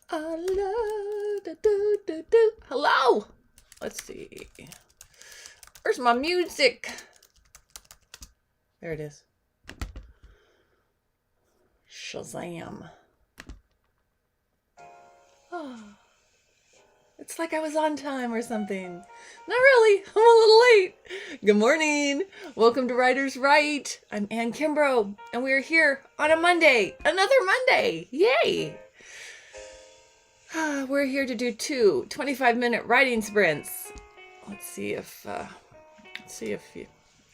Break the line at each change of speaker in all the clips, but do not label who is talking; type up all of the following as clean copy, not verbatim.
I love do. Hello. Let's see. Where's my music? There it is. Shazam. Oh, it's like I was on time or something. Not really. I'm a little late. Good morning. Welcome to Writers Write. I'm Ann Kimbrough, and we're here on a Monday. Another Monday. Yay. We're here to do two 25-minute writing sprints. Let's see if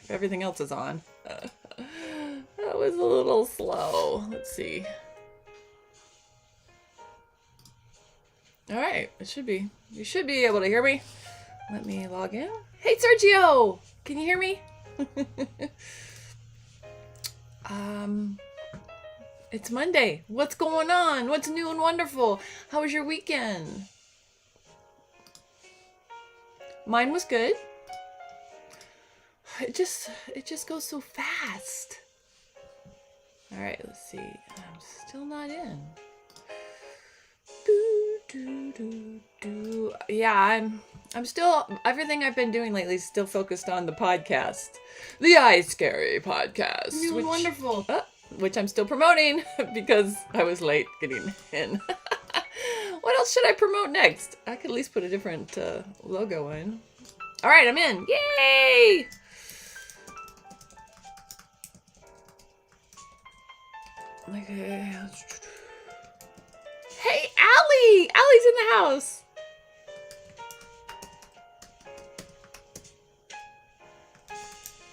everything else is on. That was a little slow. Let's see. All right, it should be. You should be able to hear me. Let me log in. Hey, Sergio, can you hear me? It's Monday. What's going on? What's new and wonderful? How was your weekend? Mine was good. It just goes so fast. All right, let's see. I'm still not in. Yeah, I'm still, everything I've been doing lately is still focused on the podcast. The iScary podcast. New and wonderful. Which I'm still promoting because I was late getting in. What else should I promote next? I could at least put a different logo in. All right, I'm in. Yay! Okay. Hey, Allie! Allie's in the house.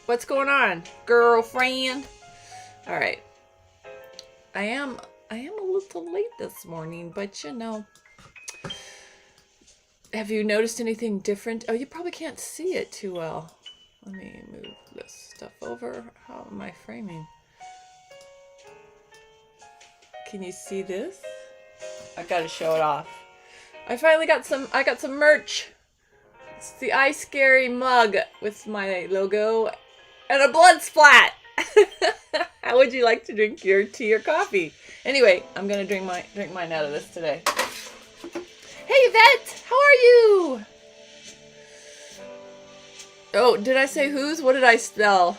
What's going on, girlfriend? All right. I am a little late this morning, but you know. Have you noticed anything different? Oh, you probably can't see it too well. Let me move this stuff over. How am I framing? Can you see this? I gotta show it off. I finally got some merch. It's the iScary mug with my logo and a blood splat. How would you like to drink your tea or coffee? Anyway, I'm gonna drink mine out of this today. Hey Yvette, how are you? Oh, did I say who's? What did I spell?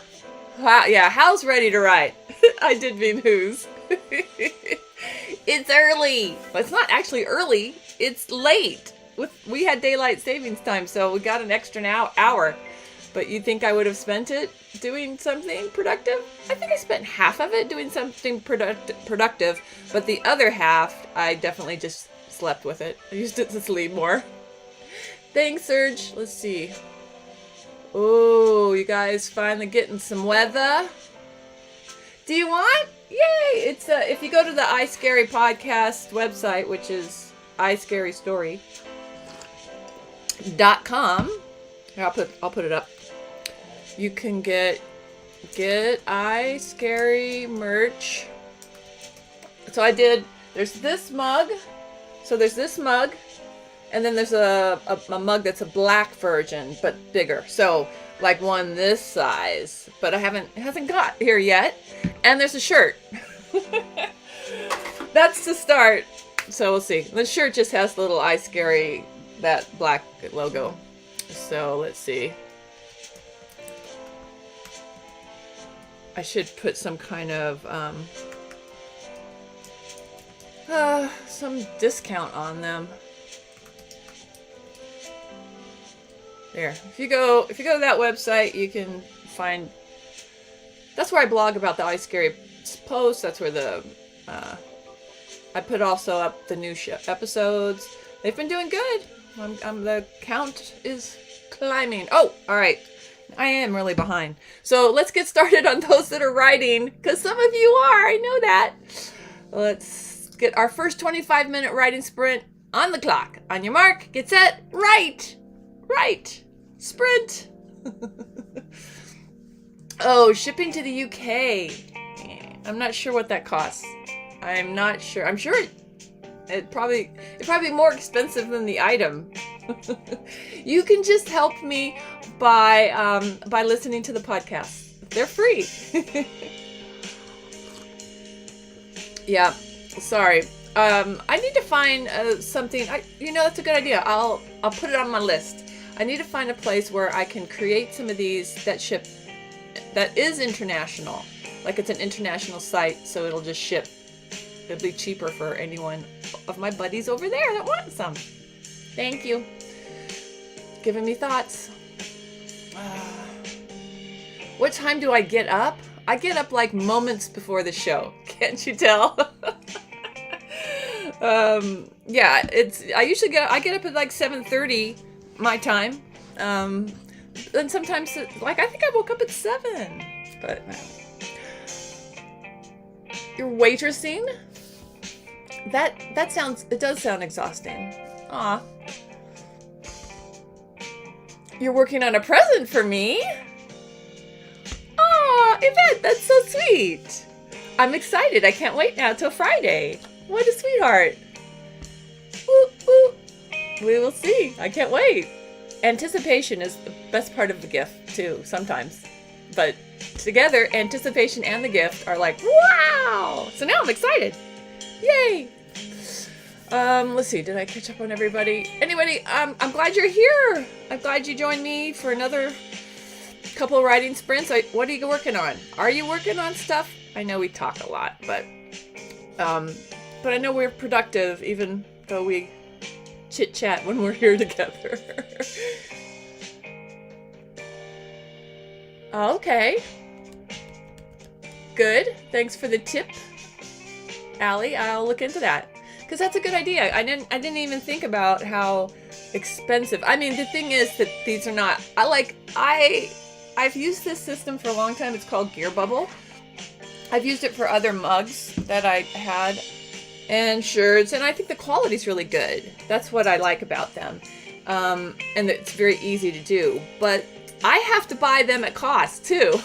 Yeah, Hal's ready to write. I did mean who's. It's early. Well, it's not actually early. It's late. We had daylight savings time, so we got an extra hour. But you think I would have spent it doing something productive? I think I spent half of it doing something productive, but the other half, I definitely just slept with it. I used it to sleep more. Thanks, Serge. Let's see. Oh, you guys finally getting some weather. Do you want? Yay! It's if you go to the iScary podcast website, which is iScaryStory.com. I'll put it up. You can get iScary merch. So I did. There's this mug. So there's this mug, and then there's a mug that's a black version but bigger. So like one this size, but it hasn't got here yet. And there's a shirt. That's the start. So we'll see. The shirt just has the little iScary, that black logo. So let's see. I should put some kind of some discount on them. There. If you go to that website, you can find. That's where I blog about the iScary posts. That's where I put also up the new episodes. They've been doing good. The count is climbing. Oh, all right. I am really behind. So let's get started on those that are writing, because some of you are. I know that. Let's get our first 25-minute writing sprint on the clock. On your mark, get set, write. Write. Sprint. Oh, shipping to the UK. I'm not sure what that costs. I'm not sure. I'm sure it'd probably be more expensive than the item. You can just help me by listening to the podcast. They're free. Yeah. Sorry. I need to find something. That's a good idea. I'll put it on my list. I need to find a place where I can create some of these that ship, that is international. Like it's an international site, so it'll just ship. It'll be cheaper for anyone of my buddies over there that wants some. Thank you. Giving me thoughts. What time do I get up? I get up like moments before the show. Can't you tell? Yeah, I get up at like 7:30 my time. And sometimes, like, I think I woke up at 7. But you're waitressing? It does sound exhausting. Aw. You're working on a present for me? Aw, Yvette, that's so sweet. I'm excited. I can't wait now till Friday. What a sweetheart. Woo, woo. We will see. I can't wait. Anticipation is the best part of the gift, too, sometimes. But together, anticipation and the gift are like, wow! So now I'm excited. Yay! Let's see. Did I catch up on everybody? Anybody, I'm glad you're here. I'm glad you joined me for another couple of writing sprints. What are you working on? Are you working on stuff? I know we talk a lot, but I know we're productive even though we chit-chat when we're here together. Okay. Good. Thanks for the tip, Allie. I'll look into that. Because that's a good idea. I didn't even think about how expensive. I mean, the thing is that these are not. I've used this system for a long time. It's called Gear Bubble. I've used it for other mugs that I had and shirts, and I think the quality's really good. That's what I like about them. And it's very easy to do. But I have to buy them at cost too.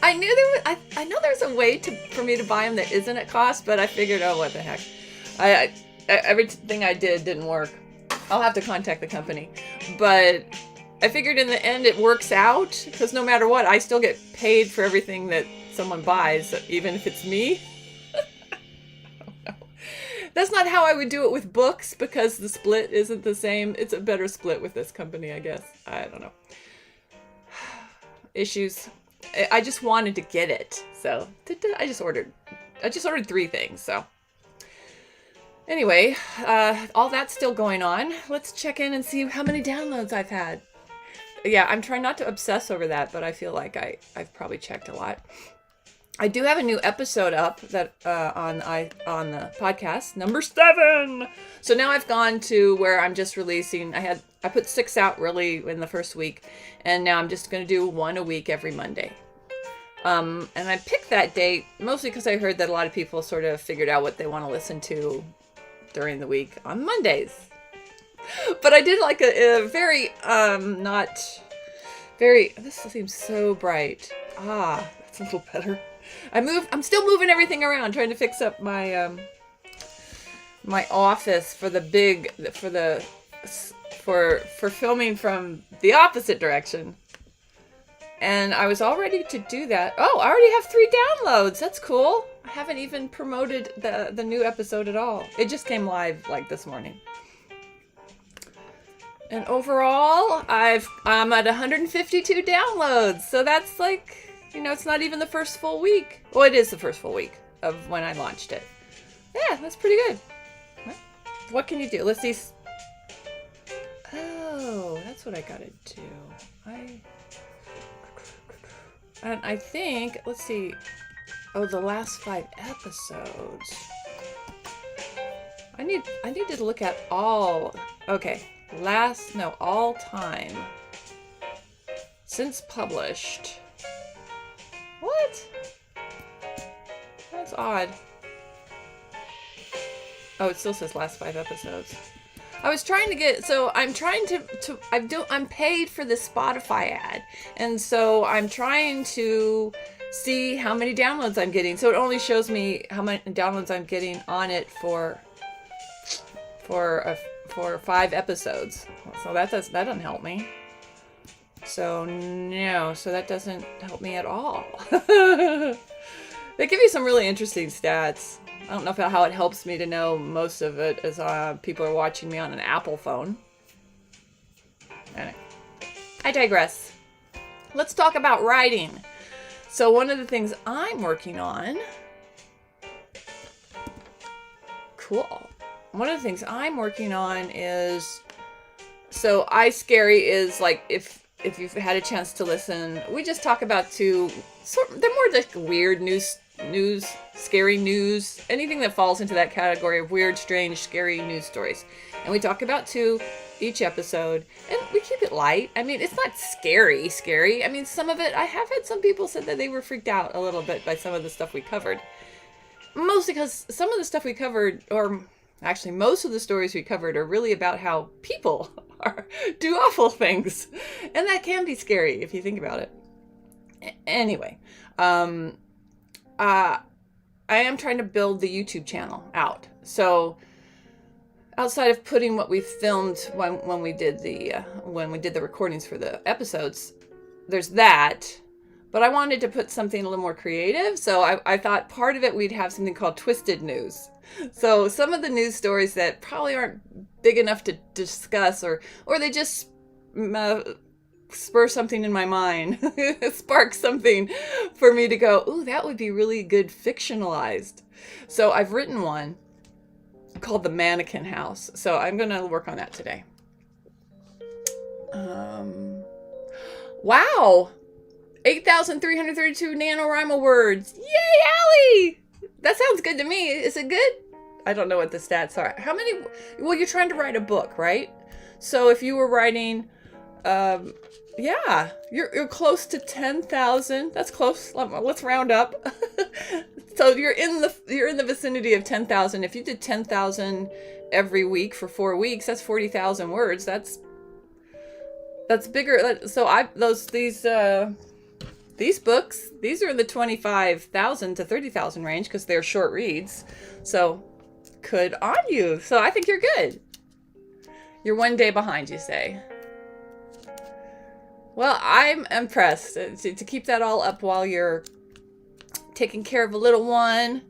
I know there's a way for me to buy them that isn't at cost, but I figured, oh, what the heck. Everything I did didn't work. I'll have to contact the company. But I figured in the end it works out, because no matter what, I still get paid for everything that someone buys, even if it's me. Oh, no. That's not how I would do it with books, because the split isn't the same. It's a better split with this company, I guess. I don't know. Issues. I just wanted to get it, so I just ordered 3 things, so. Anyway, all that's still going on. Let's check in and see how many downloads I've had. Yeah, I'm trying not to obsess over that, but I feel like I've probably checked a lot. I do have a new episode up that on the podcast, number 7. So now I've gone to where I'm just releasing. I put 6 out really in the first week, and now I'm just going to do 1 a week every Monday. And I picked that date mostly because I heard that a lot of people sort of figured out what they want to listen to during the week on Mondays. But I did like a very not very. This seems so bright. That's a little better. I'm still moving everything around, trying to fix up my my office for filming from the opposite direction. And I was all ready to do that. Oh, I already have 3 downloads. That's cool. I haven't even promoted the new episode at all. It just came live like this morning. And overall, I'm at 152 downloads. So that's like, it's not even the first full week. Well, it is the first full week of when I launched it. Yeah, that's pretty good. What can you do? Let's see. Oh, that's what I gotta do. And I think, let's see. Oh, the last 5 episodes. I need to look at all. Okay. All time. Since published. What? That's odd. Oh, it still says last 5 episodes. I was trying to get, so I'm trying I'm paid for the Spotify ad. And so I'm trying to see how many downloads I'm getting. So it only shows me how many downloads I'm getting on it for 5 episodes. So that doesn't help me. So no, so that doesn't help me at all. They give you some really interesting stats. I don't know how it helps me to know most of it as people are watching me on an Apple phone. Anyway, I digress. Let's talk about writing. So one of the things I'm working on... Cool. One of the things I'm working on is... So iScary is like, if you've had a chance to listen, we just talk about they're more like weird news, scary news, anything that falls into that category of weird, strange, scary news stories. And we talk about 2 each episode, and we keep it light. I mean, it's not scary. I mean, some of it, I have had some people said that they were freaked out a little bit by some of the stuff we covered. Mostly because some of the stuff we covered, or actually most of the stories we covered, are really about how people do awful things. And that can be scary if you think about it. Anyway, I am trying to build the YouTube channel out. So outside of putting what we filmed when we did the recordings for the episodes, there's that. But I wanted to put something a little more creative. So I thought part of it we'd have something called Twisted News. So some of the news stories that probably aren't big enough to discuss, or they just spur something in my mind, spark something for me to go, ooh, that would be really good fictionalized. So I've written one called The Mannequin House. So I'm going to work on that today. Wow. 8,332 NaNoWriMo words. Yay, Allie! That sounds good to me. Is it good? I don't know what the stats are. How many? Well, you're trying to write a book, right? So if you were writing, yeah, you're close to 10,000. That's close. Let's round up. So you're in the vicinity of 10,000. If you did 10,000 every week for 4 weeks, that's 40,000 words. That's bigger. So these books, these are in the 25,000 to 30,000 range because they're short reads. So, good on you. So I think you're good. You're 1 day behind, you say. Well, I'm impressed to keep that all up while you're taking care of a little one,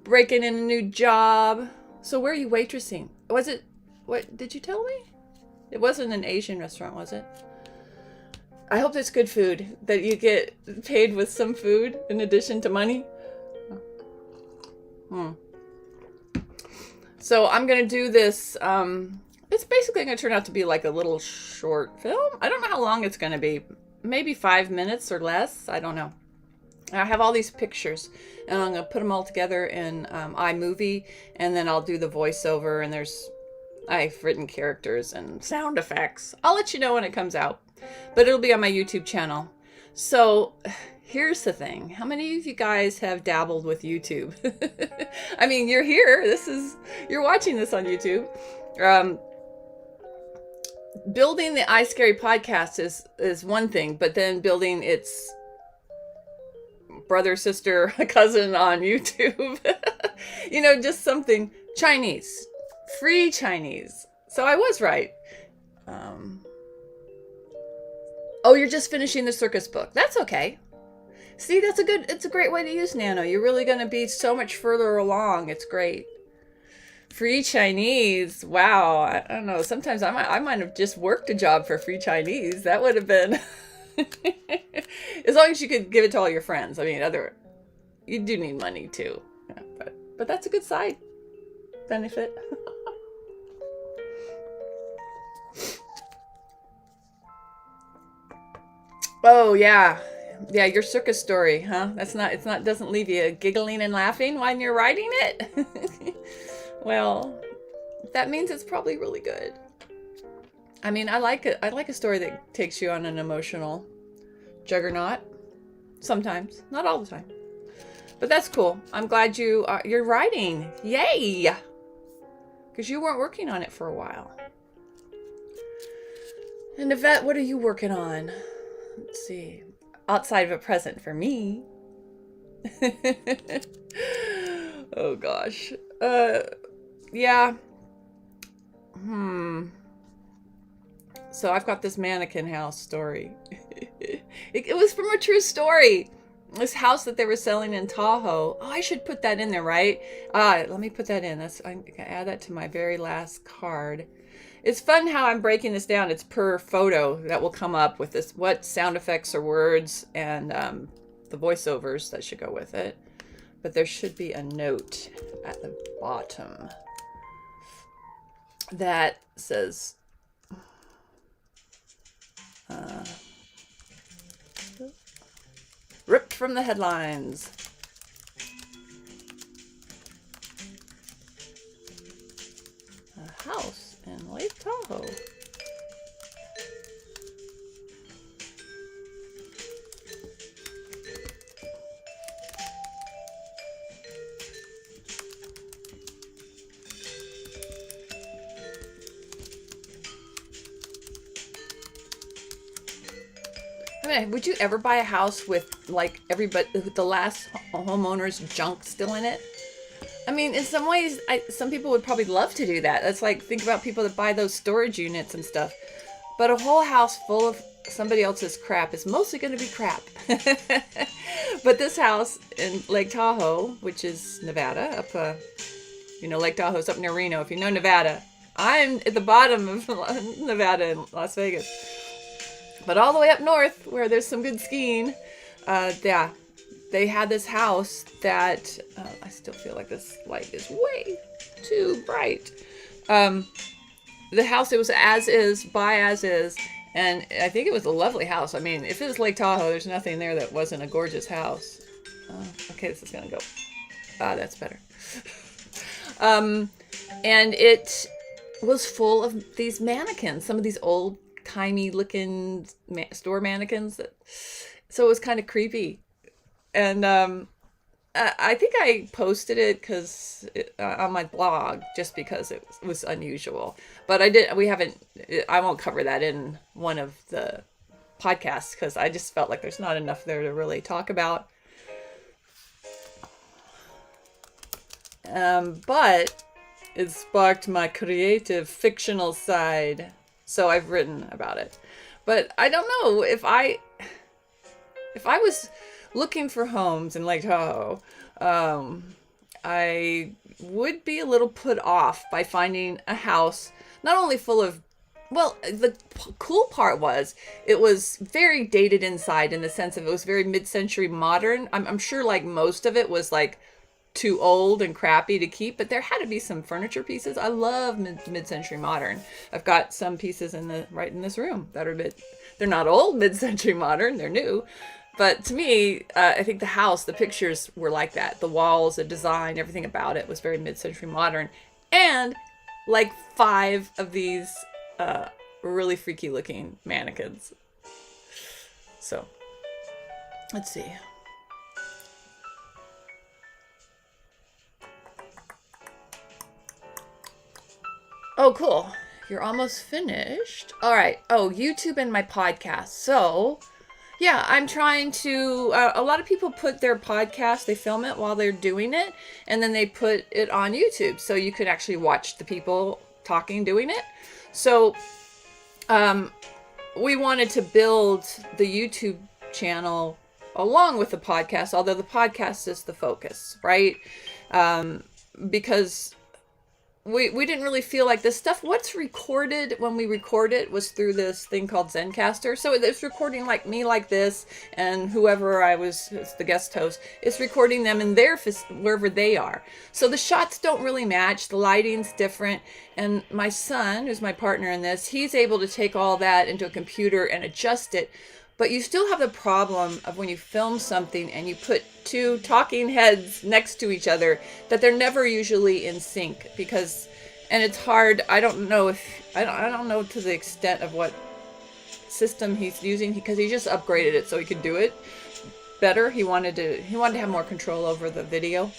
breaking in a new job. So where are you waitressing? What did you tell me? It wasn't an Asian restaurant, was it? I hope it's good food, that you get paid with some food in addition to money. So I'm going to do this. It's basically going to turn out to be like a little short film. I don't know how long it's going to be. Maybe 5 minutes or less. I don't know. I have all these pictures, and I'm going to put them all together in iMovie, and then I'll do the voiceover, and I've written characters and sound effects. I'll let you know when it comes out. But it'll be on my YouTube channel. So here's the thing. How many of you guys have dabbled with YouTube? I mean, you're here. You're watching this on YouTube. Building the iScary podcast is one thing, but then building its brother, sister, cousin on YouTube. Just something Chinese. Free Chinese. So I was right. Oh, you're just finishing the circus book. That's okay. See, it's a great way to use Nano. You're really going to be so much further along. It's great. Free Chinese. Wow. I don't know. Sometimes I might have just worked a job for free Chinese. That would have been, as long as you could give it to all your friends. I mean, you do need money too. Yeah, but that's a good side benefit. Oh, yeah. Yeah, your circus story, huh? Doesn't leave you giggling and laughing when you're writing it? Well, that means it's probably really good. I mean, I like a story that takes you on an emotional juggernaut. Sometimes. Not all the time. But that's cool. I'm glad you're writing. Yay! Because you weren't working on it for a while. And Yvette, what are you working on? Let's see. Outside of a present for me. Oh gosh. Yeah. So I've got this mannequin house story. It was from a true story. this house that they were selling in Tahoe. Oh, I should put that in there, right? Let me put that in. I'm gonna add that to my very last card. It's fun how I'm breaking this down. It's per photo that will come up with this, what sound effects or words, and the voiceovers that should go with it. But there should be a note at the bottom that says ripped from the headlines. A house in Lake Tahoe. Would you ever buy a house with like with the last homeowner's junk still in it? I mean, in some ways, some people would probably love to do that. That's like, think about people that buy those storage units and stuff. But a whole house full of somebody else's crap is mostly going to be crap. But this house in Lake Tahoe, which is Nevada, up, Lake Tahoe's up near Reno. If you know Nevada, I'm at the bottom of Nevada in Las Vegas. But all the way up north, where there's some good skiing, they had this house that, I still feel like this light is way too bright. The house, it was as is, buy as is, and I think it was a lovely house. I mean, if it was Lake Tahoe, there's nothing there that wasn't a gorgeous house. Okay, this is going to go. That's better. And it was full of these mannequins, some of these old timey looking store mannequins, so it was kind of creepy. And I think I posted it on my blog just because it was unusual, but I won't cover that in one of the podcasts because I just felt like there's not enough there to really talk about. But it sparked my creative fictional side. So I've written about it. But I don't know if I was looking for homes in Lake Tahoe, I would be a little put off by finding a house not only full of, well, the cool part was it was very dated inside in the sense of it was very mid-century modern. I'm sure like most of it was like too old and crappy to keep, but there had to be some furniture pieces. I love mid-century modern. I've got some pieces right in this room that are they're not old mid-century modern, they're new. But to me, I think the house, the pictures were like that. The walls, the design, everything about it was very mid-century modern. And like 5 of these really freaky looking mannequins. So, let's see. Oh, cool. You're almost finished. All right. Oh, YouTube and my podcast. So, yeah, I'm trying to, a lot of people put their podcast, they film it while they're doing it, and then they put it on YouTube. So you could actually watch the people talking, doing it. So, we wanted to build the YouTube channel along with the podcast, although the podcast is the focus, right? Because we didn't really feel like this stuff, what's recorded when we record it was through this thing called Zencastr. So it's recording like me like this, and whoever I was, it's the guest host, it's recording them in their, wherever they are. So the shots don't really match, the lighting's different, and my son, who's my partner in this, he's able to take all that into a computer and adjust it. But you still have the problem of when you film something and you put 2 talking heads next to each other, that they're never usually in sync, because, and it's hard. I don't know to the extent of what system he's using, because he just upgraded it so he could do it better. He wanted to have more control over the video.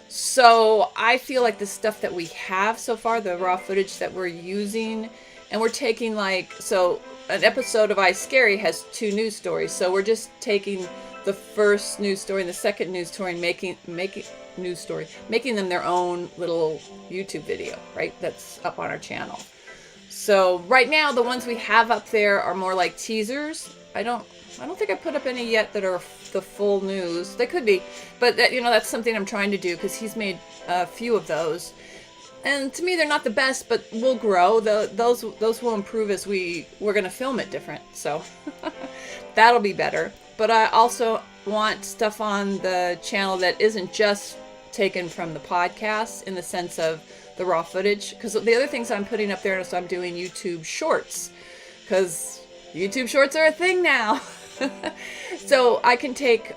So I feel like the stuff that we have so far, the raw footage that we're using, and we're taking so an episode of iScary has 2 news stories. So we're just taking the first news story and the second news story and making them their own little YouTube video, right? That's up on our channel. So right now, the ones we have up there are more like teasers. I don't I don't think I put up any yet that are the full news. They could be, but that, that's something I'm trying to do because he's made a few of those. And to me, they're not the best, but we'll grow. Those will improve as we're going to film it different. So that'll be better. But I also want stuff on the channel that isn't just taken from the podcast in the sense of the raw footage. Because the other things I'm putting up there is I'm doing YouTube shorts. Because YouTube shorts are a thing now. So I can take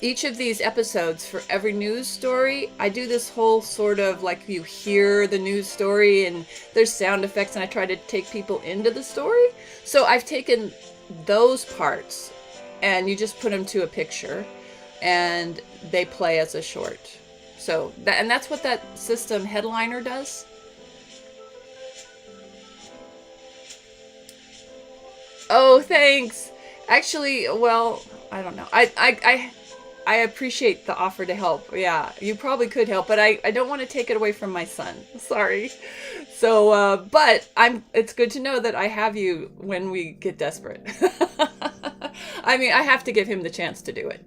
each of these episodes for every news story. I do this whole sort of like you hear the news story and there's sound effects and I try to take people into the story. So I've taken those parts and you just put them to a picture and they play as a short. So that's what that system Headliner does. Oh, thanks. Actually, well, I don't know. I appreciate the offer to help. Yeah, you probably could help, but I don't want to take it away from my son. Sorry. So, but it's good to know that I have you when we get desperate. I mean, I have to give him the chance to do it,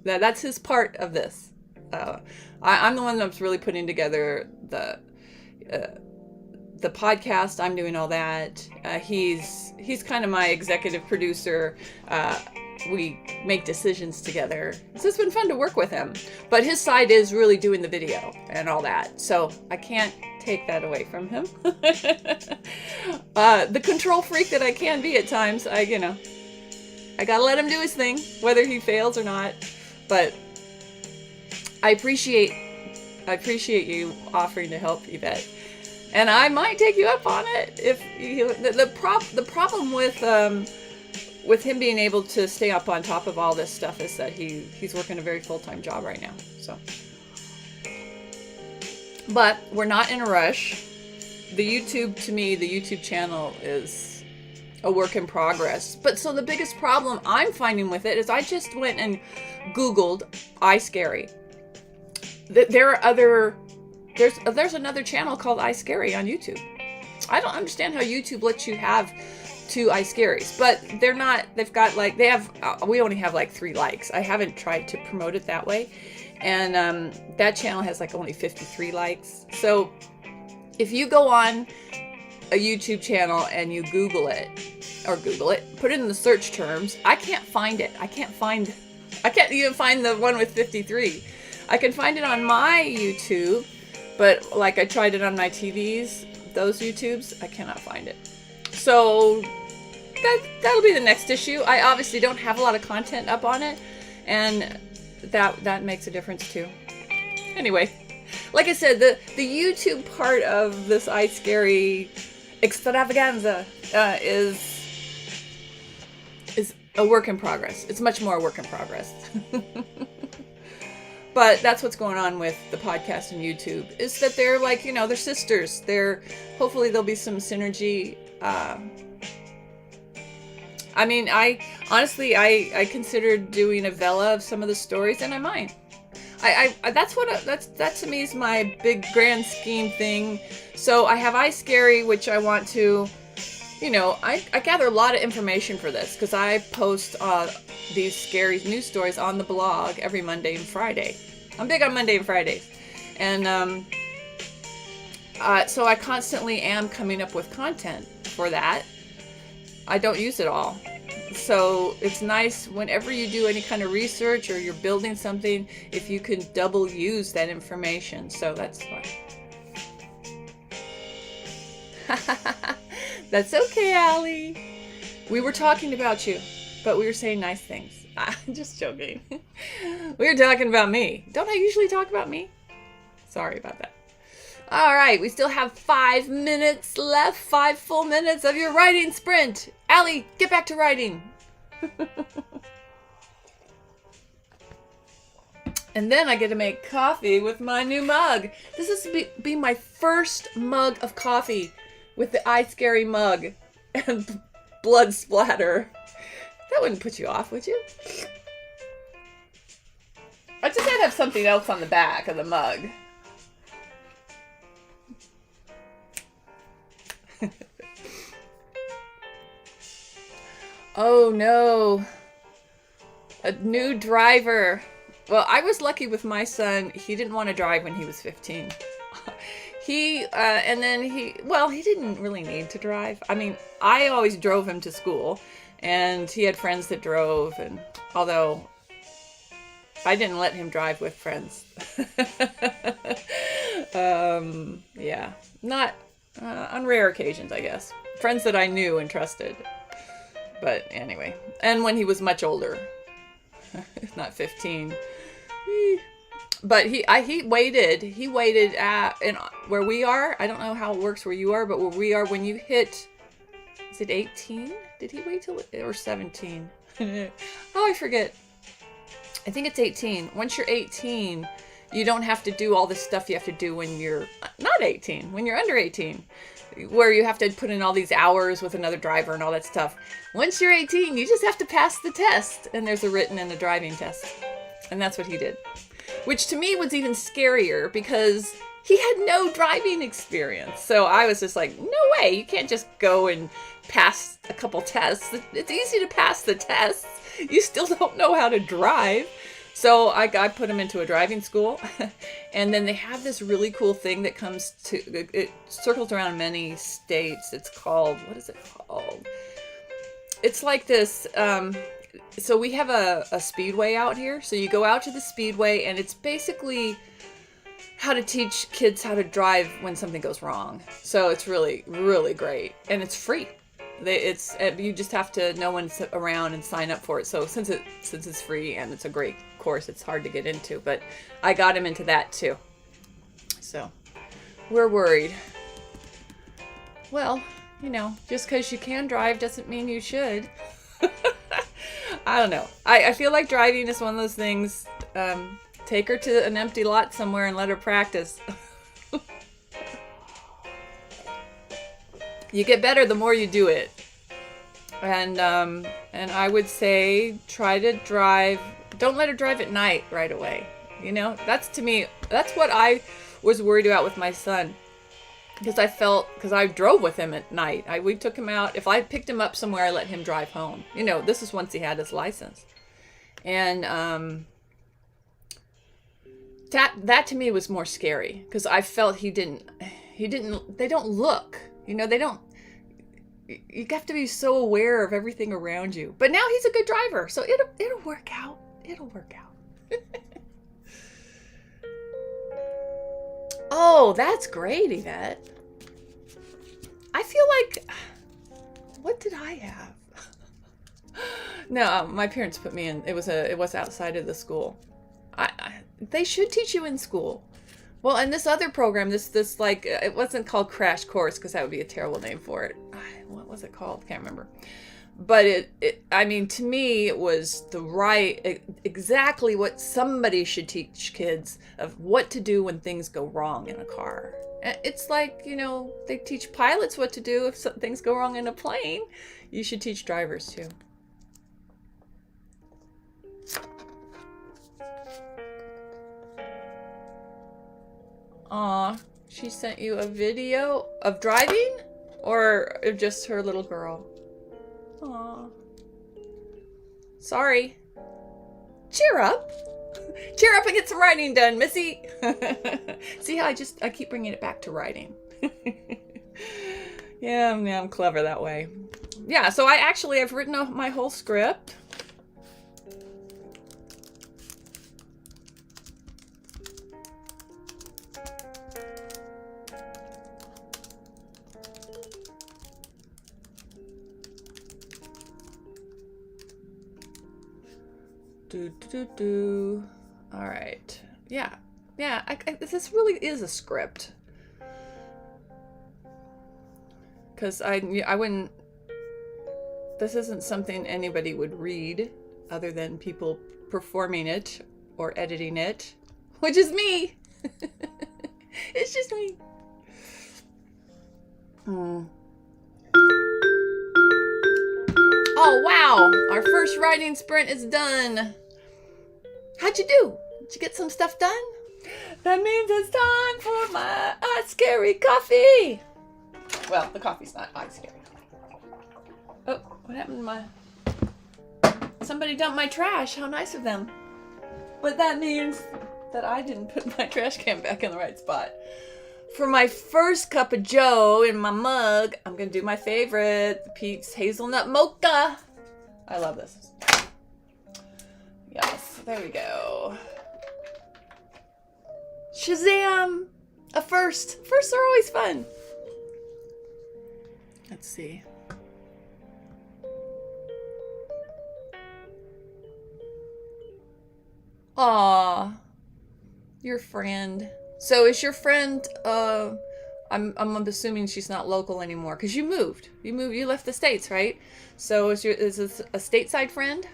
That's his part of this. I'm the one that's really putting together the podcast. I'm doing all that. He's kind of my executive producer. We make decisions together. So it's been fun to work with him. But his side is really doing the video and all that. So I can't take that away from him. The control freak that I can be at times, I gotta let him do his thing, whether he fails or not. But I appreciate you offering to help, Yvette. And I might take you up on it if the problem with him being able to stay up on top of all this stuff is that he's working a very full-time job right now. So, but we're not in a rush. To me, the YouTube channel is a work in progress. But so the biggest problem I'm finding with it is I just went and Googled iScary. There's another channel called iScary on YouTube. I don't understand how YouTube lets you have 2 iScaries, but we only have like 3 likes. I haven't tried to promote it that way. And that channel has like only 53 likes. So if you go on a YouTube channel and you Google it, put it in the search terms, I can't find it. I can't even find the one with 53. I can find it on my YouTube, but like I tried it on my TVs, those YouTubes, I cannot find it. So that'll be the next issue. I obviously don't have a lot of content up on it, and that makes a difference too. Anyway, like I said, the YouTube part of this iScary extravaganza is a work in progress. It's much more a work in progress. But that's what's going on with the podcast and YouTube, is that they're like, they're sisters. Hopefully there'll be some synergy. I mean, I considered doing a Vela of some of the stories, and I might. That to me is my big grand scheme thing. So I have iScary, which I want to, I gather a lot of information for this because I post these scary news stories on the blog every Monday and Friday. I'm big on Monday and Fridays. And so I constantly am coming up with content for that. I don't use it all. So it's nice whenever you do any kind of research or you're building something, if you can double use that information. So that's fine. That's okay, Allie. We were talking about you, but we were saying nice things. I'm just joking. We were talking about me. Don't I usually talk about me? Sorry about that. All right, we still have 5 minutes left. 5 full minutes of your writing sprint. Allie, get back to writing. And then I get to make coffee with my new mug. This is be my first mug of coffee with the iScary mug and blood splatter. That wouldn't put you off, would you? I just had to have something else on the back of the mug. Oh no, A new driver. Well, I was lucky with my son. He didn't want to drive when he was 15. And then he didn't really need to drive. I mean, I always drove him to school, and he had friends that drove, and although I didn't let him drive with friends. Yeah, not on rare occasions, I guess. Friends that I knew and trusted. But anyway, and when he was much older, not 15. But he waited at, and where we are, I don't know how it works where you are, but where we are, when you hit, is it 18? Did he wait till, or 17? Oh, I forget. I think it's 18. Once you're 18, you don't have to do all the stuff you have to do when you're not 18, when you're under 18, where you have to put in all these hours with another driver and all that stuff. Once you're 18, you just have to pass the test, and there's a written and a driving test. And that's what he did. Which to me was even scarier because he had no driving experience. So I was just like, no way, you can't just go and pass a couple tests. It's easy to pass the tests. You still don't know how to drive. So I put him into a driving school. And then they have this really cool thing that comes to, it circles around many states. It's called, what is it called? It's like this, so we have a speedway out here. So you go out to the speedway, and it's basically how to teach kids how to drive when something goes wrong. So it's really, really great. And it's free. You just have to know when it's around and sign up for it. So since it's free and it's a great course, it's hard to get into. But I got him into that too. So we're worried. Well, just because you can drive doesn't mean you should. I don't know. I feel like driving is one of those things. Take her to an empty lot somewhere and let her practice. You get better the more you do it. And I would say try to drive. Don't let her drive at night right away. That's to me, that's what I was worried about with my son. Because I drove with him at night. We took him out. If I picked him up somewhere, I let him drive home. This is once he had his license. And that to me was more scary. Because I felt they don't look. You have to be so aware of everything around you. But now he's a good driver. So it'll work out. It'll work out. Oh, that's great, Yvette. I feel like, what did I have? No, my parents put me in. It was outside of the school. They should teach you in school. Well, and this other program, this like, it wasn't called Crash Course because that would be a terrible name for it. What was it called? Can't remember. But to me, it was exactly what somebody should teach kids of what to do when things go wrong in a car. It's like, they teach pilots what to do if things go wrong in a plane. You should teach drivers too. Aw, she sent you a video of driving or just her little girl? Aw. Sorry. Cheer up. Cheer up and get some writing done, Missy. See how I keep bringing it back to writing. Yeah, I'm clever that way. Yeah, so I've written my whole script. All right. Yeah. This really is a script. Because I wouldn't. This isn't something anybody would read, other than people performing it or editing it, which is me. It's just me. Oh, wow. Our first writing sprint is done. How'd you do? Did you get some stuff done? That means it's time for my Ice Scary coffee. Well, the coffee's not Ice Scary. Oh, what happened to my... somebody dumped my trash. How nice of them. But that means that I didn't put my trash can back in the right spot. For my first cup of joe in my mug, I'm going to do my favorite, the Pete's Hazelnut Mocha. I love this. Yes, there we go. Shazam! A first. Firsts are always fun. Let's see. Aw, your friend. So is your friend, I'm assuming she's not local anymore because you moved. You left the States, right? So is this a stateside friend?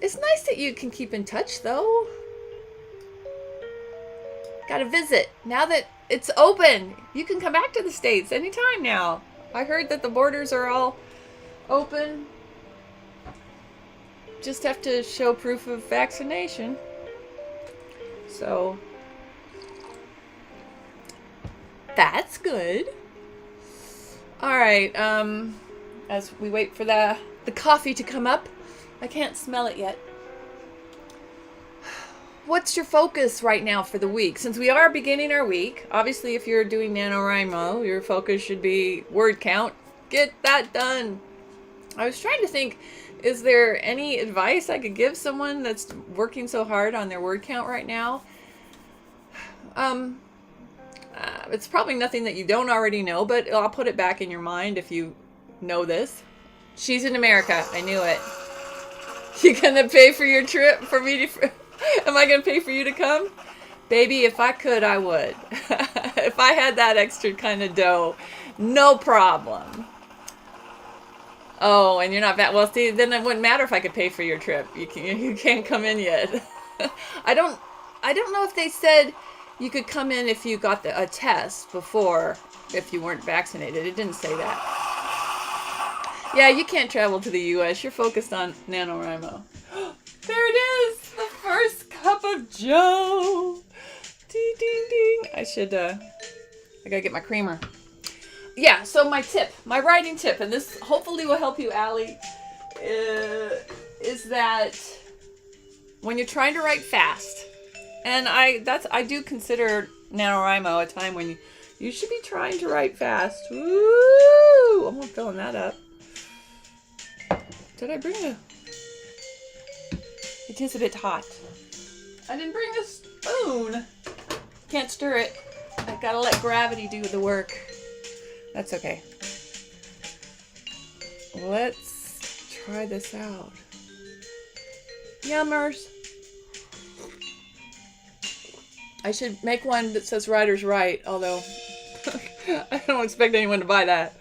It's nice that you can keep in touch though. Gotta visit. Now that it's open, you can come back to the States anytime now. I heard that the borders are all open. Just have to show proof of vaccination. So that's good. All right. As we wait for the coffee to come up, I can't smell it yet. What's your focus right now for the week? Since we are beginning our week, obviously if you're doing NaNoWriMo, your focus should be word count. Get that done. I was trying to think, is there any advice I could give someone that's working so hard on their word count right now? It's probably nothing that you don't already know, but I'll put it back in your mind if you know this. She's in America. I knew it. You gonna pay for your trip for me to... Am I gonna pay for you to come? Baby, if I could, I would. If I had that extra kind of dough, no problem. Oh, and you're not back. Well, see, then it wouldn't matter if I could pay for your trip. You can't come in yet. I don't know if they said you could come in if you got a test before, if you weren't vaccinated. It didn't say that. Yeah, you can't travel to the U.S. You're focused on NaNoWriMo. There it is, the first cup of joe. Ding, ding, ding. I gotta get my creamer. Yeah, so my writing tip, and this hopefully will help you, Allie, is that when you're trying to write fast, and I do consider NaNoWriMo a time when you should be trying to write fast. Woo! I'm filling that up. Did I bring a... It is a bit hot. I didn't bring a spoon. Can't stir it. I gotta let gravity do the work. That's okay. Let's try this out. Yummers. I should make one that says Writer's Right, although I don't expect anyone to buy that.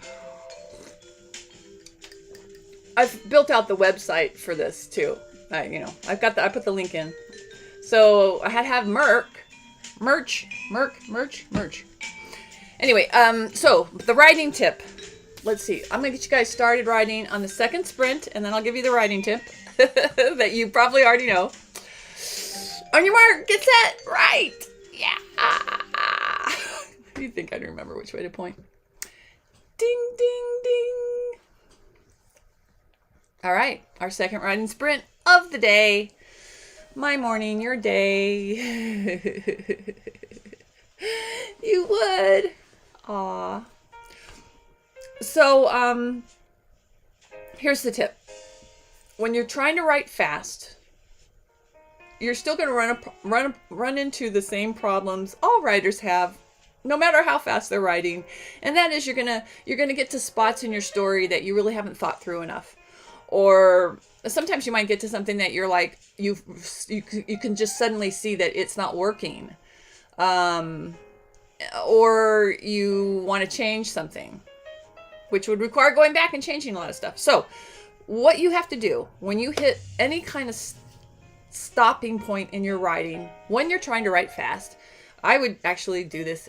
I've built out the website for this too. I put the link in. So I had to have merch. Anyway, so the writing tip. Let's see. I'm going to get you guys started writing on the second sprint, and then I'll give you the writing tip that you probably already know. On your mark, get set, right. Yeah. You'd think I'd remember which way to point. Ding, ding, ding. All right. Our second writing sprint of the day. My morning, your day. You would. Aw. So, here's the tip. When you're trying to write fast, you're still going to run into the same problems all writers have, no matter how fast they're writing. And that is you're going to get to spots in your story that you really haven't thought through enough. Or sometimes you might get to something that you're like, you can just suddenly see that it's not working. Or you want to change something, which would require going back and changing a lot of stuff. So what you have to do when you hit any kind of stopping point in your writing, when you're trying to write fast, I would actually do this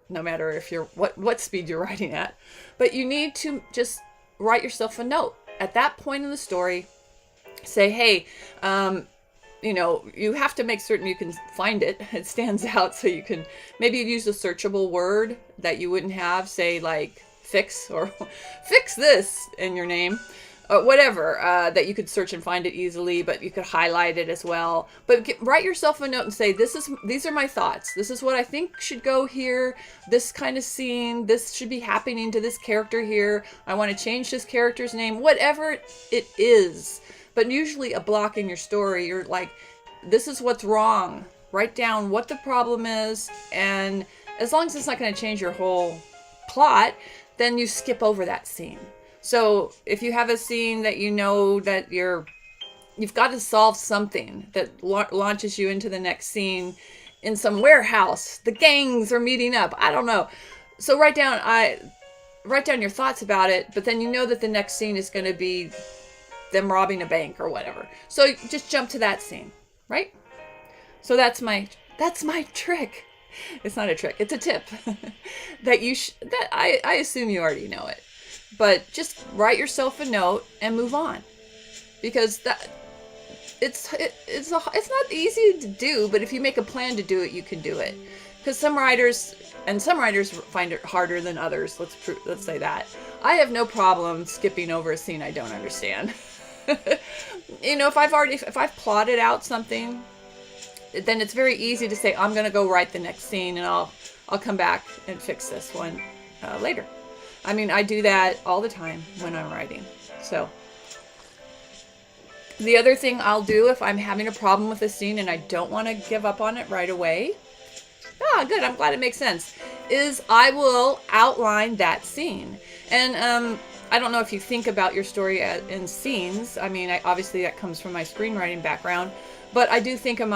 no matter if you're what speed you're writing at, but you need to just write yourself a note at that point in the story. Say, hey, you have to make certain you can find it. It stands out, so you can maybe use a searchable word that you wouldn't have, say like fix or fix this in your name. or whatever, that you could search and find it easily, but you could highlight it as well. But write yourself a note and say, these are my thoughts. This is what I think should go here. This kind of scene, this should be happening to this character here. I want to change this character's name, whatever it is. But usually a block in your story, you're like, this is what's wrong. Write down what the problem is, and as long as it's not going to change your whole plot, then you skip over that scene. So if you have a scene that you know that you've got to solve something that launches you into the next scene in some warehouse, the gangs are meeting up, I don't know. So write down your thoughts about it, but then you know that the next scene is going to be them robbing a bank or whatever. So just jump to that scene, right? So that's my trick. It's not a trick, it's a tip that I assume you already know it. But just write yourself a note and move on, because it's not easy to do, but if you make a plan to do it, you can do it. Because some writers find it harder than others. Let's say that. I have no problem skipping over a scene I don't understand. If I've plotted out something, then it's very easy to say, I'm going to go write the next scene, and I'll come back and fix this one later. I mean, I do that all the time when I'm writing. So the other thing I'll do if I'm having a problem with a scene and I don't want to give up on it right away, good, I'm glad it makes sense, is I will outline that scene. And I don't know if you think about your story in scenes. I mean, obviously that comes from my screenwriting background, but I do think of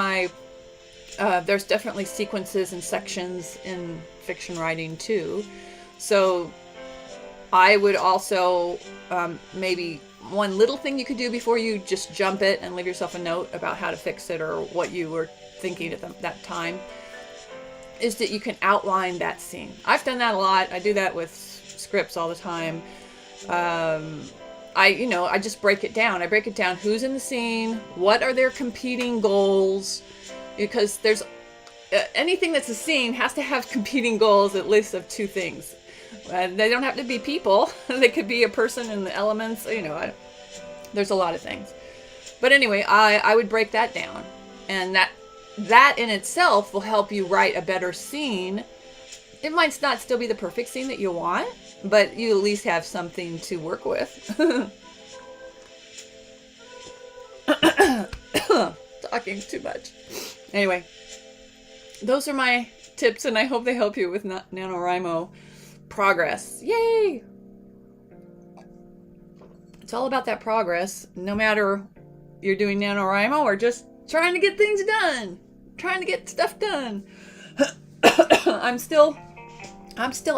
there's definitely sequences and sections in fiction writing too. So I would also, maybe one little thing you could do before you just jump it and leave yourself a note about how to fix it or what you were thinking at that time, is that you can outline that scene. I've done that a lot. I do that with scripts all the time. I just break it down. I break it down. Who's in the scene? What are their competing goals? Because there's anything that's a scene has to have competing goals, at least of two things. They don't have to be people. They could be a person in the elements. There's a lot of things. But anyway, I would break that down, and that in itself will help you write a better scene. It might not still be the perfect scene that you want, but you at least have something to work with. Talking too much. Anyway, those are my tips, and I hope they help you with NaNoWriMo progress. Yay! It's all about that progress, no matter you're doing NaNoWriMo or just trying to get things done, trying to get stuff done. I'm still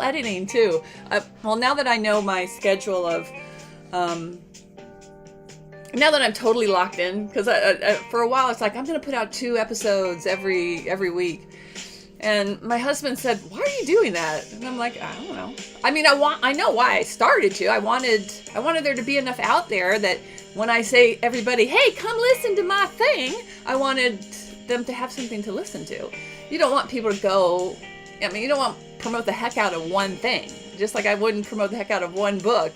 editing too. Well, now that I know my schedule of, now that I'm totally locked in, because for a while it's like, I'm going to put out 2 episodes every week. And my husband said, why are you doing that? And I'm like, I don't know. I mean, I know why I started to. I wanted there to be enough out there that when I say everybody, hey, come listen to my thing, I wanted them to have something to listen to. You don't want people to go, you don't want to promote the heck out of one thing. Just like I wouldn't promote the heck out of one book.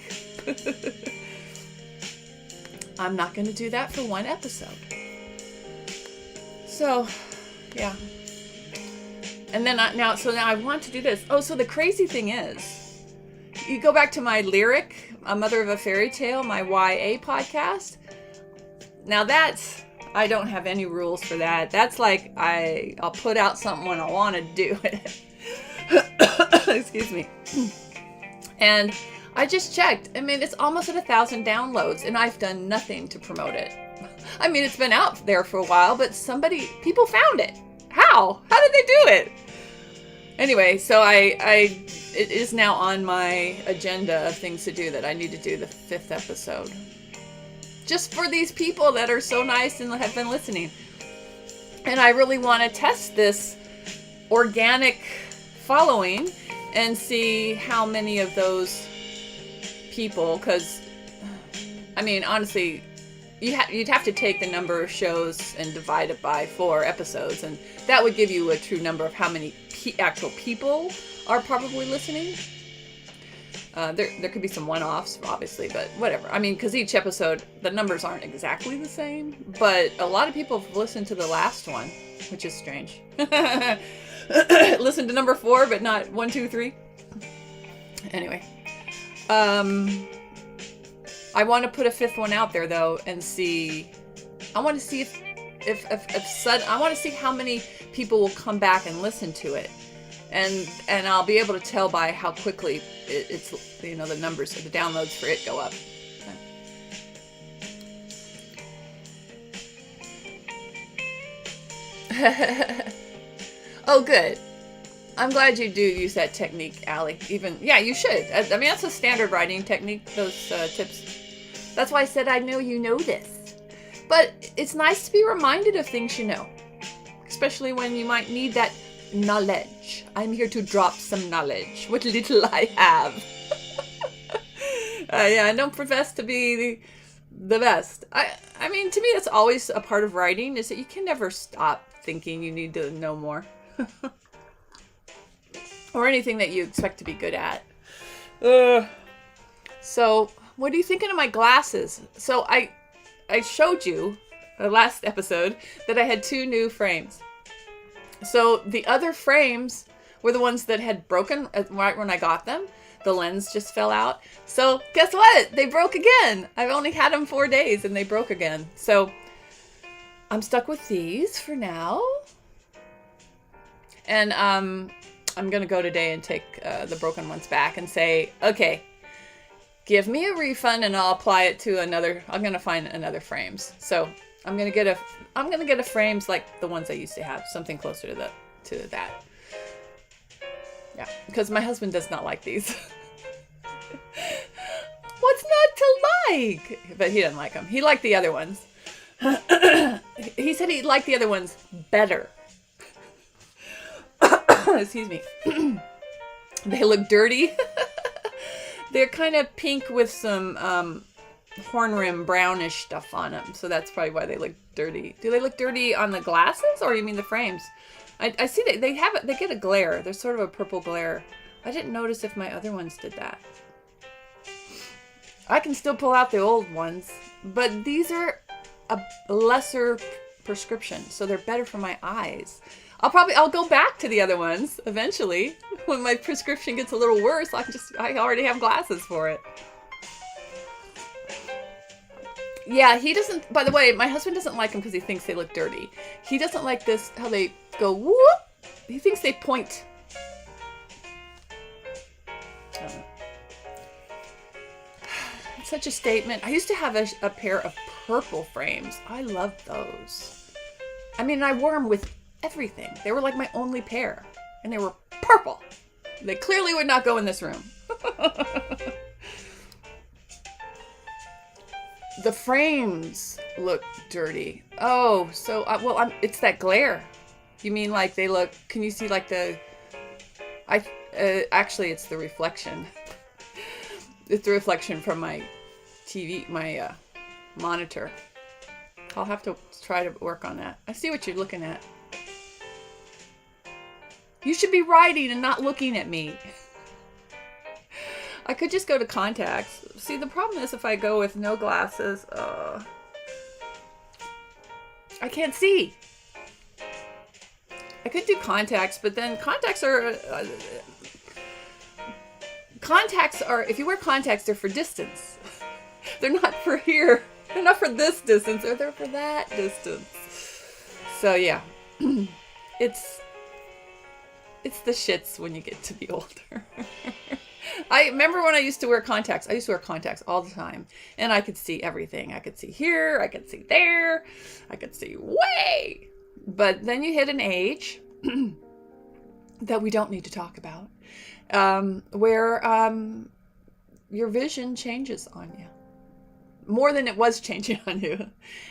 I'm not going to do that for one episode. So, yeah. And then now I want to do this. Oh, so the crazy thing is, you go back to my Lyric, A Mother of a Fairy Tale, my YA podcast. Now I don't have any rules for that. That's like, I'll put out something when I want to do it. Excuse me. And I just checked. I mean, it's almost at 1,000 downloads, and I've done nothing to promote it. I mean, it's been out there for a while, but people found it. How? How did they do it? Anyway, so it is now on my agenda of things to do that I need to do the 5th episode. Just for these people that are so nice and have been listening. And I really want to test this organic following and see how many of those people, because, I mean, honestly, you'd have to take the number of shows and divide it by 4 episodes, and that would give you a true number of how many actual people are probably listening. There could be some one-offs, obviously, but whatever. I mean, because each episode, the numbers aren't exactly the same, but a lot of people have listened to the last one, which is strange. Listen to number 4, but not 1, 2, 3. Anyway, I want to put a 5th one out there though, and see. I want to see if I want to see how many people will come back and listen to it. And I'll be able to tell by how quickly it's the numbers of the downloads for it go up. Oh, good. I'm glad you do use that technique, Allie. Yeah, you should. I mean, that's a standard writing technique, those tips. That's why I said I know you know this. But it's nice to be reminded of things you know. Especially when you might need that knowledge. I'm here to drop some knowledge. What little I have. Yeah, I don't profess to be the best. I mean, to me, that's always a part of writing, is that you can never stop thinking you need to know more. Or anything that you expect to be good at. So, what are you thinking of my glasses? So, I showed you, the last episode, that I had 2 new frames. So the other frames were the ones that had broken right when I got them. The lens just fell out. So guess what? They broke again. I've only had them 4 days and they broke again. So I'm stuck with these for now. And I'm going to go today and take the broken ones back and say, okay, give me a refund and I'll apply it to another. I'm going to find another frames. So I'm gonna get a frames like the ones I used to have, something closer to that. Yeah, because my husband does not like these. What's not to like? But he doesn't like them. He liked the other ones. He said he liked the other ones better. Excuse me. They look dirty. They're kind of pink with some horn rim brownish stuff on them, so that's probably why they look dirty. Do they look dirty on the glasses, or you mean the frames? I see that they get a glare. There's sort of a purple glare. I didn't notice if my other ones did that. I can still pull out the old ones, but these are a lesser prescription, so they're better for my eyes. I'll go back to the other ones eventually when my prescription gets a little worse. I already have glasses for it. Yeah, he doesn't, by the way, my husband doesn't like them because he thinks they look dirty. He doesn't like this, how they go whoop. He thinks they point. It's such a statement. I used to have a pair of purple frames. I loved those. I mean, I wore them with everything. They were like my only pair. And they were purple. They clearly would not go in this room. The frames look dirty. Oh, so, it's that glare. You mean like they look, can you see like actually it's the reflection. It's the reflection from my TV, my monitor. I'll have to try to work on that. I see what you're looking at. You should be writing and not looking at me. I could just go to contacts. See, the problem is if I go with no glasses, I can't see. I could do contacts, but then contacts are, if you wear contacts, they're for distance. They're not for here. They're not for this distance, or they're for that distance. So yeah, it's the shits when you get to be older. I remember when I used to wear contacts. I used to wear contacts all the time. And I could see everything. I could see here. I could see there. I could see way. But then you hit an age that we don't need to talk about. Where your vision changes on you. More than it was changing on you.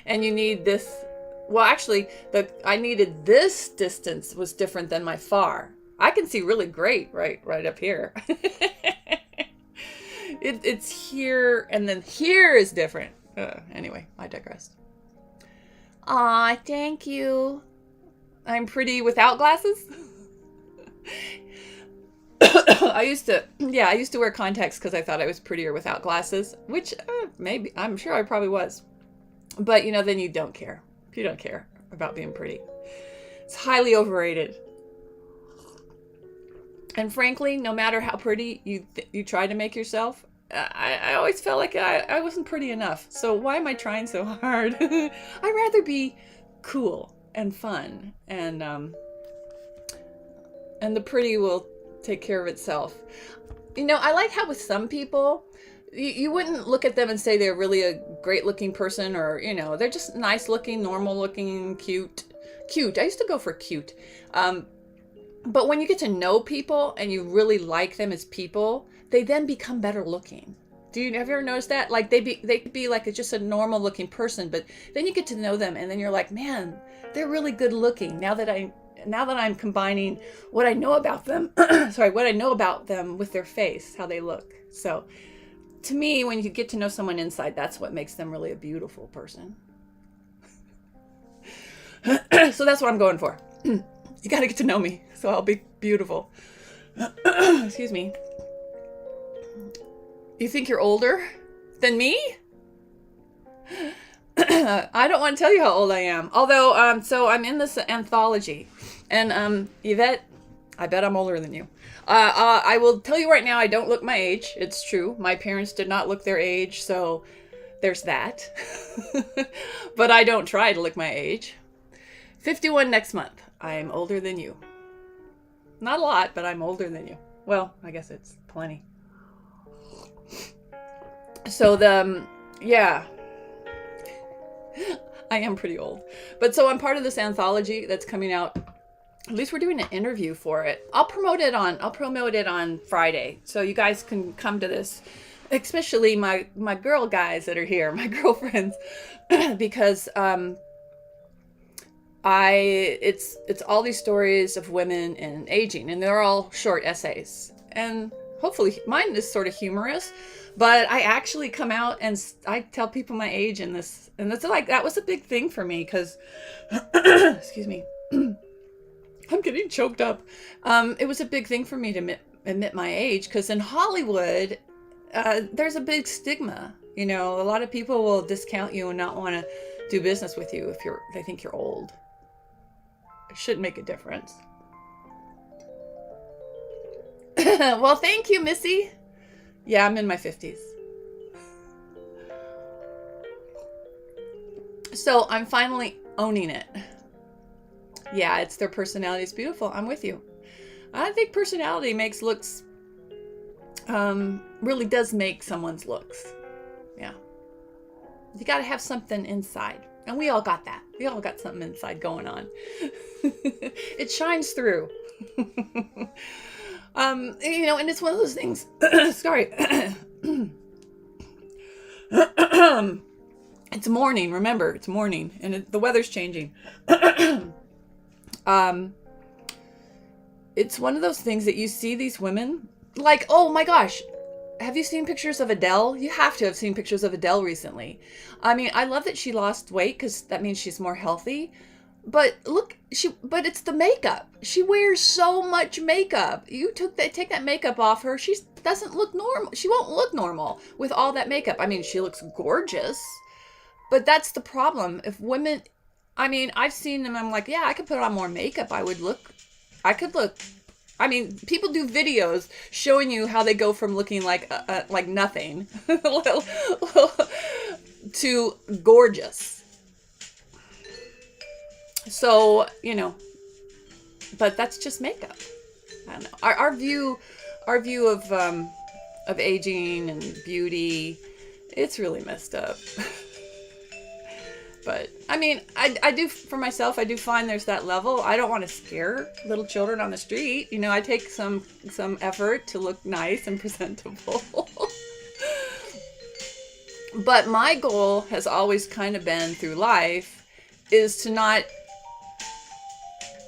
And you need this. Well, actually, I needed this distance was different than my far. I can see really great right up here. It's here, and then here is different. Anyway, I digressed. Aw, thank you. I'm pretty without glasses. I used to, yeah, I used to wear contacts because I thought I was prettier without glasses, which maybe, I'm sure I probably was. But, you know, then you don't care. You don't care about being pretty. It's highly overrated. And frankly, no matter how pretty you try to make yourself, I always felt like I wasn't pretty enough. So why am I trying so hard? I'd rather be cool and fun, and the pretty will take care of itself. You know, I like how with some people, you wouldn't look at them and say they're really a great looking person, or, you know, they're just nice looking, normal looking, cute. I used to go for cute. But when you get to know people and you really like them as people, they then become better looking. Have you ever noticed that? Like they could be like just a normal looking person, but then you get to know them and then you're like, man, they're really good looking. Now that I'm combining what I know about them, what I know about them with their face, how they look. So to me, when you get to know someone inside, that's what makes them really a beautiful person. So that's what I'm going for. You got to get to know me, so I'll be beautiful. Excuse me. You think you're older than me? I don't want to tell you how old I am. Although, so I'm in this anthology. And Yvette, I bet I'm older than you. I will tell you right now, I don't look my age. It's true. My parents did not look their age, so there's that. But I don't try to look my age. 51 next month. I'm older than you. Not a lot, but I'm older than you. Well, I guess it's plenty. So yeah. I am pretty old. But so I'm part of this anthology that's coming out. At least we're doing an interview for it. I'll promote it on Friday. So you guys can come to this, especially my girl guys that are here, my girlfriends, because it's all these stories of women and aging, and they're all short essays. And hopefully mine is sort of humorous, but I actually come out and I tell people my age in this, and that's like, that was a big thing for me because, excuse me, I'm getting choked up. It was a big thing for me to admit my age, because in Hollywood, there's a big stigma. You know, a lot of people will discount you and not want to do business with you if they think you're old. It shouldn't make a difference. Well, thank you, Missy. Yeah, I'm in my 50s. So I'm finally owning it. Yeah, it's their personality. It's beautiful. I'm with you. I think personality makes looks, really does make someone's looks. Yeah. You got to have something inside. And we all got that. We all got something inside going on. It shines through. You know, and it's one of those things. Sorry. It's morning. Remember, it's morning, and the weather's changing. It's one of those things that you see these women, like, oh my gosh, have you seen pictures of Adele? You have to have seen pictures of Adele recently. I mean, I love that she lost weight because that means she's more healthy. But look, but it's the makeup. She wears so much makeup. Take that makeup off her, she doesn't look normal. She won't look normal with all that makeup. I mean, she looks gorgeous, but that's the problem. If women, I mean, I've seen them, I'm like, yeah, I could put on more makeup. I could look. I mean, people do videos showing you how they go from looking like nothing to gorgeous. So, you know, but that's just makeup. I don't know. Our view of aging and beauty, it's really messed up. But I mean, I do, for myself, I do find there's that level. I don't want to scare little children on the street. You know, I take some effort to look nice and presentable. But my goal has always kind of been through life is to not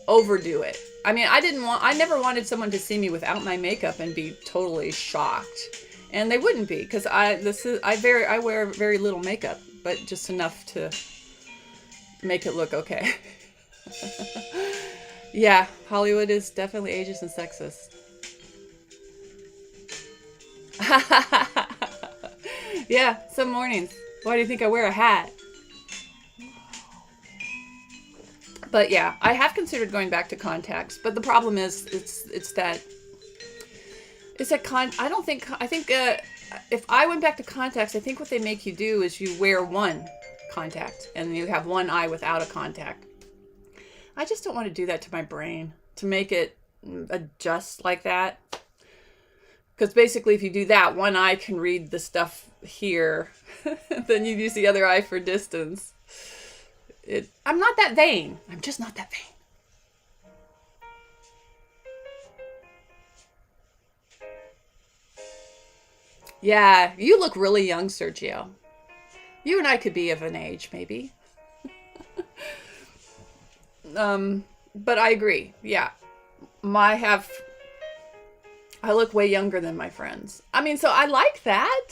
overdo it. I mean, I never wanted someone to see me without my makeup and be totally shocked. And they wouldn't be, because I wear very little makeup, but just enough to make it look okay. Yeah, Hollywood is definitely ageist and sexist. Yeah, some mornings. Why do you think I wear a hat? But yeah, I have considered going back to contacts, but the problem is I don't think I think if I went back to contacts, I think what they make you do is you wear one contact and you have one eye without a contact. I just don't want to do that to my brain, to make it adjust like that. Because basically, if you do that, one eye can read the stuff here, then you use the other eye for distance. I'm not that vain. I'm just not that vain. Yeah, you look really young, Sergio. You and I could be of an age, maybe. But I agree. Yeah, I look way younger than my friends. I mean, so I like that,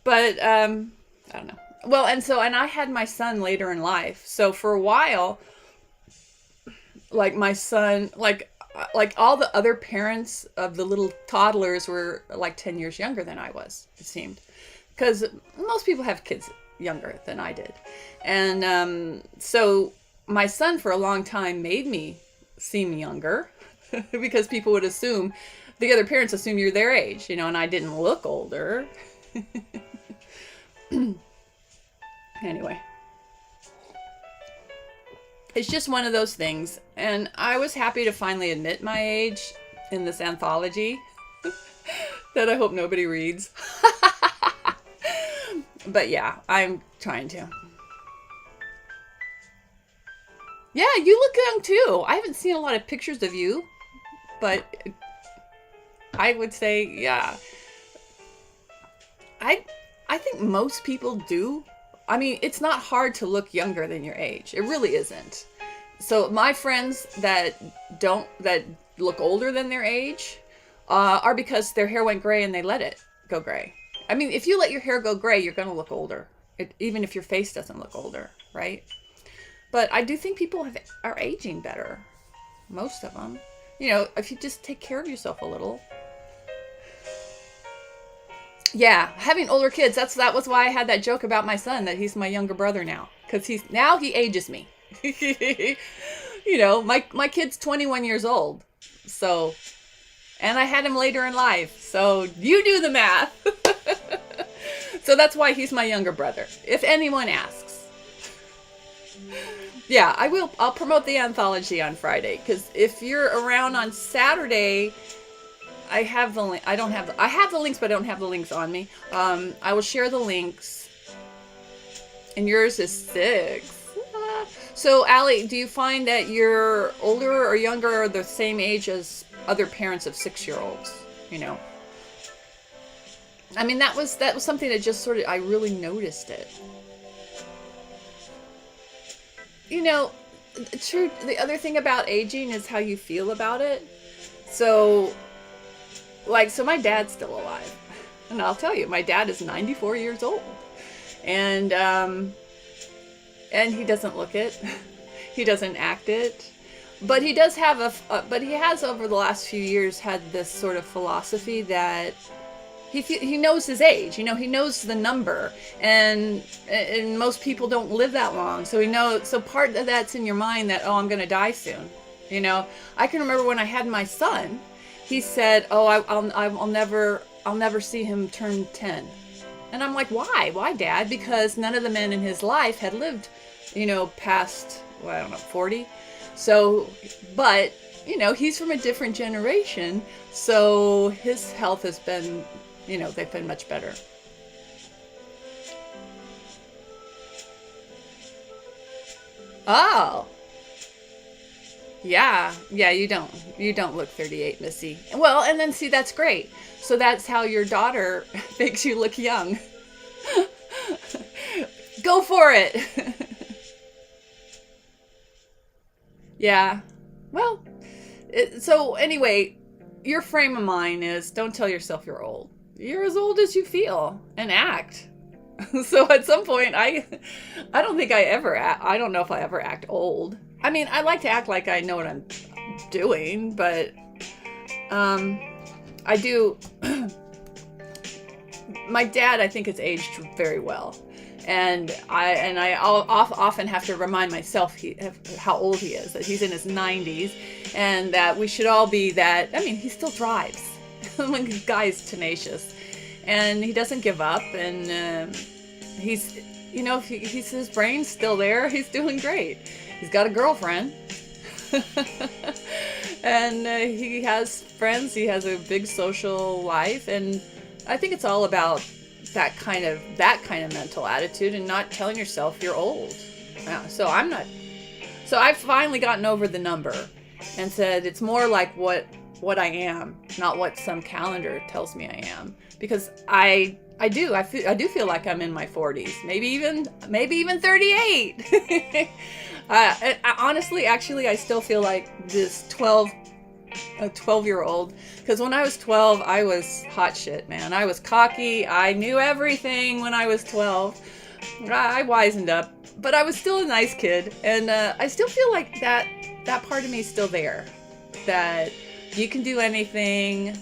but I don't know. Well, and I had my son later in life. So for a while, like my son, like all the other parents of the little toddlers were like 10 years younger than I was, it seemed. Because most people have kids younger than I did. And so my son for a long time made me seem younger because people would assume, the other parents assume you're their age, and I didn't look older. Anyway. It's just one of those things. And I was happy to finally admit my age in this anthology that I hope nobody reads. But yeah, I'm trying to. Yeah, you look young too. I haven't seen a lot of pictures of you, but I would say, yeah. I think most people do. I mean, it's not hard to look younger than your age. It really isn't. So my friends that look older than their age are because their hair went gray and they let it go gray. I mean, if you let your hair go gray, you're going to look older, even if your face doesn't look older, right? But I do think people are aging better. Most of them. If you just take care of yourself a little. Yeah, having older kids, that was why I had that joke about my son, that he's my younger brother now. Because he ages me. My kid's 21 years old. So, and I had him later in life. So, you do the math. So that's why he's my younger brother, if anyone asks. Yeah, I'll promote the anthology on Friday. Because if you're around on Saturday, I have the link. I have the links, but I don't have the links on me. I will share the links. And yours is 6. So, Allie, do you find that you're older or younger or the same age as other parents of 6-year-olds? I mean, that was something that just sort of, I really noticed it. True. The other thing about aging is how you feel about it. So my dad's still alive. And I'll tell you, my dad is 94 years old. And he doesn't look it. He doesn't act it. But he does have but he has over the last few years had this sort of philosophy that he knows his age. He knows the number. And most people don't live that long. So part of that's in your mind that, I'm going to die soon. I can remember when I had my son, he said, I'll never see him turn 10. And I'm like, why? Why, Dad? Because none of the men in his life had lived, past, 40. So, but, he's from a different generation. So his health has been, they've been much better. Oh. Yeah, you don't look 38, Missy. Well, and then see, that's great. So that's how your daughter makes you look young. Go for it. Yeah. Well, so anyway, your frame of mind is, don't tell yourself you're old. You're as old as you feel and act. So at some point, I don't think I don't know if I ever act old. I mean, I like to act like I know what I'm doing, but I do. my dad, I think, has aged very well. And I often have to remind myself how old he is, that he's in his 90s, and that we should all be that. I mean, he still drives. The guy is tenacious, and he doesn't give up, and he's, you know, he's his brain's still there. He's doing great. He's got a girlfriend, and he has friends. He has a big social life, and I think it's all about that kind of mental attitude, and not telling yourself you're old. Yeah, so I've finally gotten over the number and said it's more like what I am, not what some calendar tells me I am, because I do feel like I'm in my 40s, maybe even 38. Honestly, actually, I still feel like this 12-year-old, because when I was 12, I was hot shit, man. I was cocky. I knew everything when I was 12. I wisened up, but I was still a nice kid, and I still feel like that part of me is still there, that you can do anything.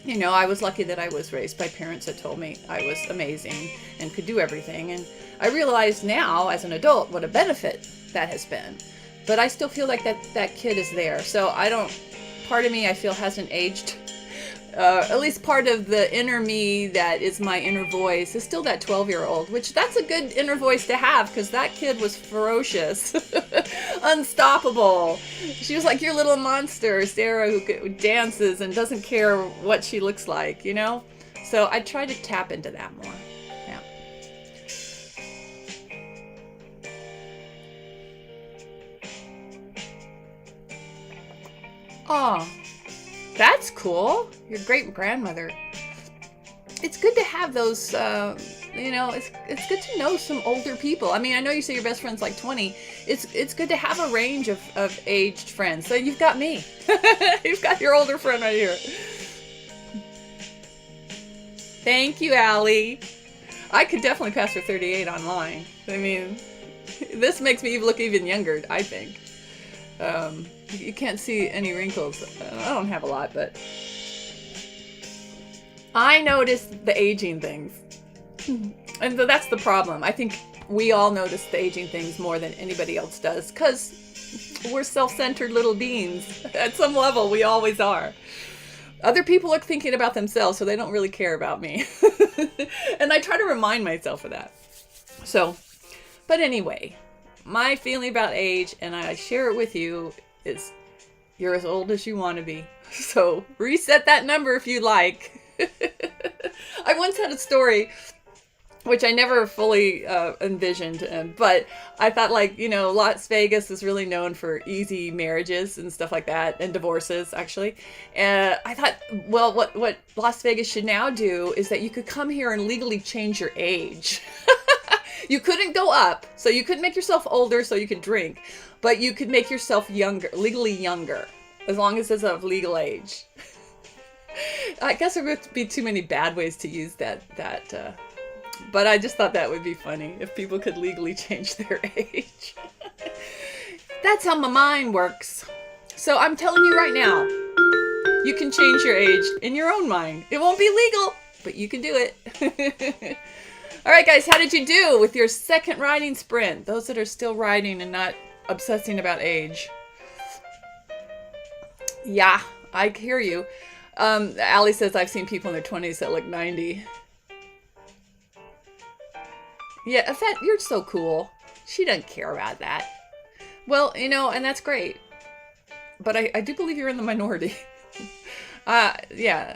You know, I was lucky that I was raised by parents that told me I was amazing and could do everything, and I realize now as an adult what a benefit that has been. But I still feel like that kid is there, so part of me I feel hasn't aged. At least part of the inner me that is my inner voice is still that 12-year-old, which that's a good inner voice to have, because that kid was ferocious, unstoppable. She was like your little monster, Sarah, who dances and doesn't care what she looks like, you know? So I try to tap into that more. Yeah. Oh, that's cool. Your great grandmother. It's good to have those, you know, it's good to know some older people. I mean, I know you say your best friend's like 20. It's good to have a range of aged friends. So you've got me. You've got your older friend right here. Thank you, Allie. I could definitely pass for 38 online. I mean, this makes me look even younger, I think. You can't see any wrinkles. I don't have a lot, but I noticed the aging things. And that's the problem. I think we all notice the aging things more than anybody else does, because we're self-centered little beings. At some level, we always are. Other people are thinking about themselves, so they don't really care about me. And I try to remind myself of that. So, but anyway, my feeling about age, and I share it with you, is you're as old as you want to be. So reset that number if you like. I once had a story which I never fully envisioned, but I thought, like, you know, Las Vegas is really known for easy marriages and stuff like that, and divorces, actually. And I thought, well, what Las Vegas should now do is that you could come here and legally change your age. You couldn't go up, so you couldn't make yourself older so you could drink, but you could make yourself younger, legally younger, as long as it's of legal age. I guess there would be too many bad ways to use that, but I just thought that would be funny if people could legally change their age. That's how my mind works. So I'm telling you right now, you can change your age in your own mind. It won't be legal, but you can do it. All right, guys, how did you do with your second riding sprint? Those that are still riding and not obsessing about age. Yeah, I hear you. Allie says, I've seen people in their 20s that look 90. Yeah, Yvette, you're so cool. She doesn't care about that. Well, you know, and that's great. But I do believe you're in the minority. Yeah.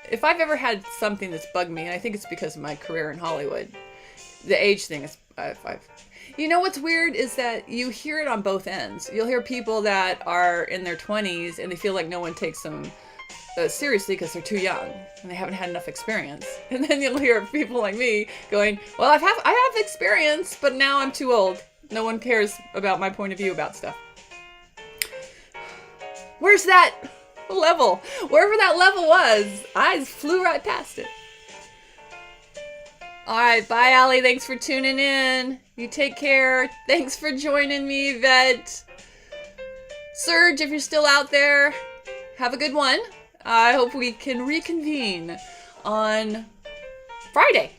If I've ever had something that's bugged me, and I think it's because of my career in Hollywood, the age thing is, you know what's weird is that you hear it on both ends. You'll hear people that are in their 20s and they feel like no one takes them seriously because they're too young and they haven't had enough experience. And then you'll hear people like me going, well, I have experience, but now I'm too old. No one cares about my point of view about stuff. Where's that level? Wherever that level was, I flew right past it. All right, bye, Allie. Thanks for tuning in. You take care. Thanks for joining me, Yvette. Serge, if you're still out there, have a good one. I hope we can reconvene on Friday.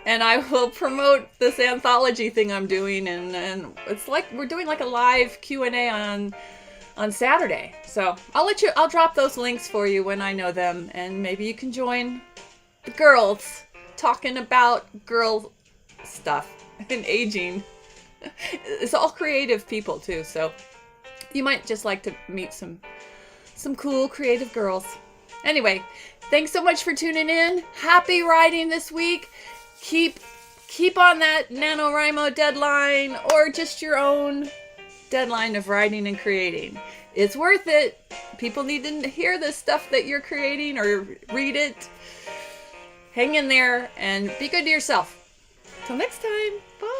And I will promote this anthology thing I'm doing, and it's like we're doing like a live Q&A on Saturday. So I'll drop those links for you when I know them, and maybe you can join the girls talking about girl stuff and aging. It's all creative people too, so you might just like to meet some cool creative girls. Anyway, thanks so much for tuning in. Happy writing this week. Keep on that NaNoWriMo deadline, or just your own deadline of writing and creating. It's worth it. People need to hear this stuff that you're creating or read it. Hang in there and be good to yourself. Till next time. Bye.